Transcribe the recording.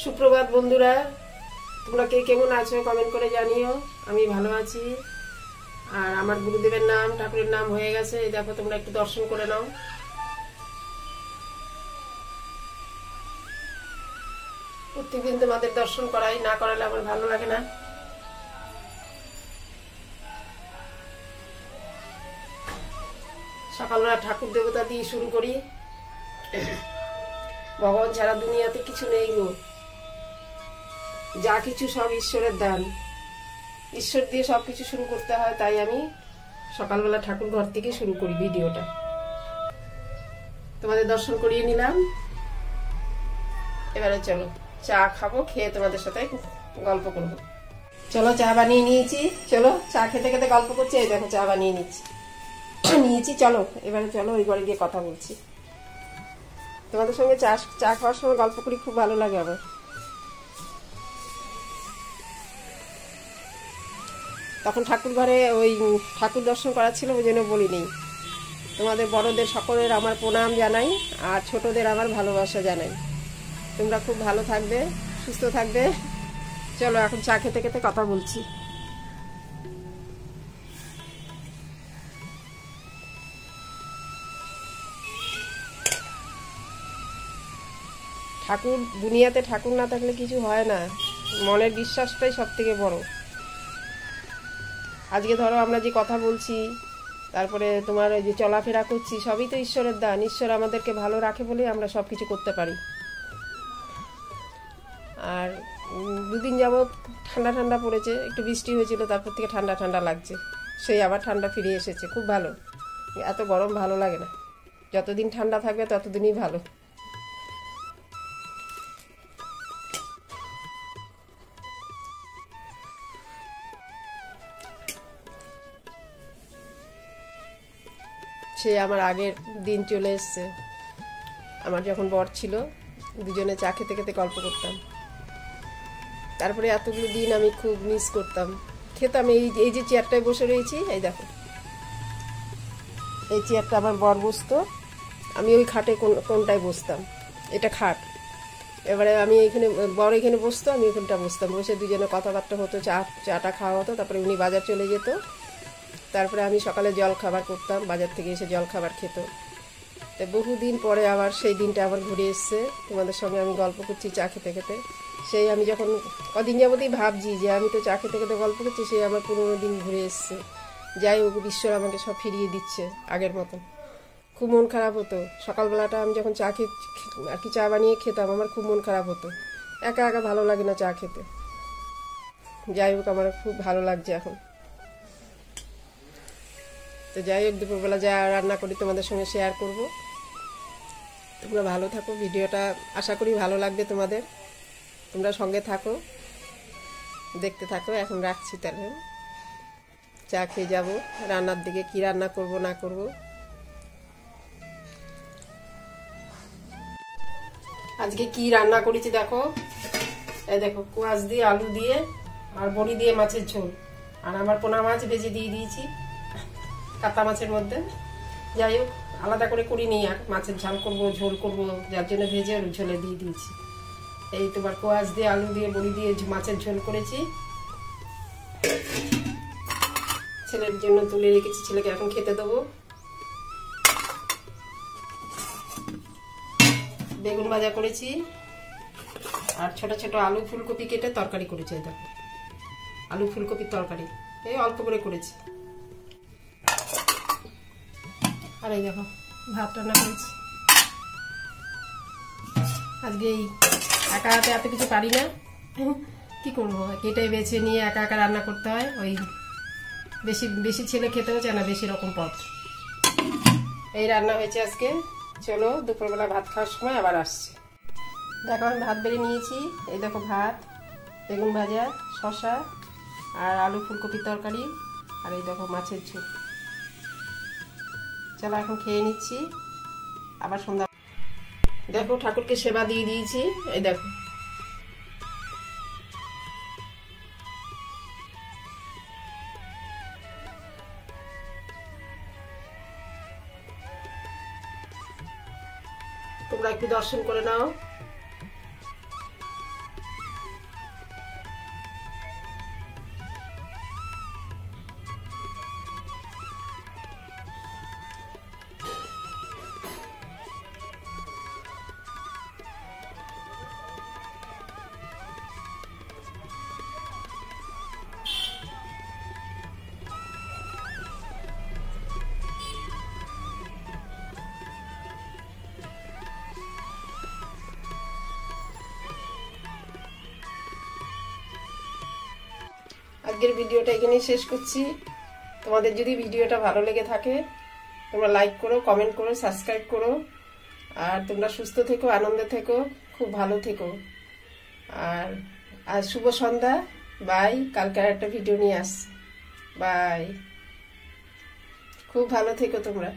সুপ্রভাত বন্ধুরা, তোমরা কে কেমন আছো কমেন্ট করে জানিও। আমি ভালো আছি। আর আমার গুরুদেবের নাম ঠাকুরের নাম হয়ে গেছে, এই দেখো তোমরা একটু দর্শন করে নাও। প্রত্যেকদিন তোমাদের দর্শন করাই, না করালে আমার ভালো লাগে না। সকালবেলা ঠাকুর দেবতা দিয়ে শুরু করি। ভগবান ছাড়া দুনিয়াতে কিছু নেই গো, যা কিছু সব ঈশ্বরের দান। ঈশ্বর দিয়ে সবকিছু শুরু করতে হয়, তাই আমি সকালবেলা ঠাকুর ঘর থেকে শুরু করি ভিডিওটা। তোমাদের দর্শন করিয়ে নিলাম, এবারে চলো চা খাবো, খেয়ে তোমাদের সাথে গল্প করবো। চলো চা বানিয়ে নিয়েছি, চলো চা খেতে খেতে গল্প করছি। এই দেখো চা বানিয়ে নিয়েছি, চলো এবারে চলো ওই ঘরে গিয়ে কথা বলছি। তোমাদের সঙ্গে চা খাওয়ার সময় গল্প করি, খুব ভালো লাগে আমার। তখন ঠাকুর ঘরে ওই ঠাকুর দর্শন করা ছিল, ওই জন্য বলিনি। তোমাদের বড়দের সকলের আমার প্রণাম জানাই, আর ছোটদের আমার ভালোবাসা জানাই। তোমরা খুব ভালো থাকবে, সুস্থ থাকবে। চলো এখন চা খেতে খেতে কথা বলছি। ঠাকুর, দুনিয়াতে ঠাকুর না থাকলে কিছু হয় না। মনের বিশ্বাসটাই সব থেকে বড়। আজকে ধরো আমরা যে কথা বলছি, তারপরে তোমার ওই যে চলাফেরা করছি, সবই তো ঈশ্বরের দান। ঈশ্বর আমাদেরকে ভালো রাখে বলে আমরা সব কিছু করতে পারি। আর দুদিন যাবৎ ঠান্ডা ঠান্ডা পড়েছে, একটু বৃষ্টি হয়েছিল, তারপর থেকে ঠান্ডা ঠান্ডা লাগছে। সেই আবার ঠান্ডা ফিরে এসেছে, খুব ভালো। এত গরম ভালো লাগে না, যতদিন ঠান্ডা থাকবে ততদিনই ভালো। সে আমার আগের দিন চলে এসছে। আমার যখন বর ছিল, দুজনে চা খেতে খেতে গল্প করতাম। তারপরে এতগুলো দিন আমি খুব মিস করতাম। খেতাম এই যে চেয়ারটায় বসে রয়েছি, এই দেখো এই চেয়ারটা আমার বর বসতো, আমি ওই খাটে কোনটায় বসতাম। এটা খাট। এবারে আমি এইখানে, বর এখানে বসতো, আমি ওখানটা বসতাম। বসে দুজনে কথাবার্তা হতো, চাটা খাওয়া হতো। তারপরে উনি বাজার চলে যেত, তারপরে আমি সকালে জল খাবার করতাম, বাজার থেকে এসে জল খাবার খেত। তো বহুদিন পরে আবার সেই দিনটা আবার ঘুরে এসছে। তোমাদের সঙ্গে আমি গল্প করছি চা খেতে খেতে। সেই আমি যখন কদিন যাবতই ভাবছি যে আমি তো চা খেতে খেতে গল্প করছি, সেই আমার পুরোনো দিন ঘুরে এসছে। যাই হোক, ঈশ্বর আমাকে সব ফিরিয়ে দিচ্ছে আগের মতন। খুব মন খারাপ হতো সকালবেলাটা, আমি যখন চা বানিয়ে খেতাম, আমার খুব মন খারাপ হতো। একা একা ভালো লাগে না চা খেতে। যাই হোক, আমার খুব ভালো লাগছে এখন। তো যাই হোক, দুপুরবেলা যা রান্না করি তোমাদের সঙ্গে শেয়ার করব। তোমরা ভালো থাকো, ভিডিওটা আশা করি ভালো লাগবে তোমাদের। তোমরা সঙ্গে থাকো, দেখতে থাকো। এখন রাখছি, তাহলে চা খেয়ে যাব রান্নার দিকে, কি রান্না করব না করব। আজকে কি রান্না করেছি দেখো। এই দেখো, কোয়াশ দিয়ে আলু দিয়ে আর বড়ি দিয়ে মাছের ঝোল। আর আমার পোনা মাছ ভেজে দিয়ে দিয়েছি কাতা মাছের মধ্যে। যাই হোক, আলাদা করে করিনি, আর মাছের ঝাল করব, ঝোল করব, যার জন্য ভেজে ঝোলে দিয়ে দিয়েছি। এই তোমার কোয়াশ দিয়ে আলু দিয়ে বড়ি দিয়ে মাছের ঝোল করেছি। ছেলের জন্য তুলে রেখেছি, ছেলেকে এখন খেতে দেবো। বেগুন ভাজা করেছি, আর ছোট ছোট আলু ফুলকপি কেটে তরকারি করেছি। দেখো, আলু ফুলকপির তরকারি এই অল্প করে করেছি। আর এই দেখো, ভাত রান্না করেছি। আজকে এই একা হাতে এত কিছু পারি না, কি করবো, কেটে বেছে নিয়ে একা একা রান্না করতে হয়। ওই বেশি ছেলে খেতেও চায় না বেশি রকম পদ। এই রান্না হয়েছে আজকে। চলো দুপুরবেলা ভাত খাওয়ার সময় আবার আসছে। দেখো, আমি ভাত বেড়ে নিয়েছি। এই দেখো ভাত, বেগুন ভাজা, শসা আর আলু ফুলকপির তরকারি, আর এই দেখো মাছের ঝোল। চলো এখন খেয়ে নিচ্ছি, আবার সন্ধ্যা। দেখো, ঠাকুরকে সেবা দিয়ে দিয়েছি। এই দেখো, তোমরা একটু দর্শন করে নাও। আজকের ভিডিওটা এখানেই শেষ করছি। তোমাদের যদি ভিডিওটা ভালো লেগে থাকে তোমরা লাইক করো, কমেন্ট করো, সাবস্ক্রাইব করো। আর তোমরা সুস্থ থেকো, আনন্দে থেকো, খুব ভালো থেকো। আর শুভ সন্ধ্যা। বাই। কালকে আর একটা ভিডিও নিয়ে আসছি। বাই। খুব ভালো থেকো তোমরা।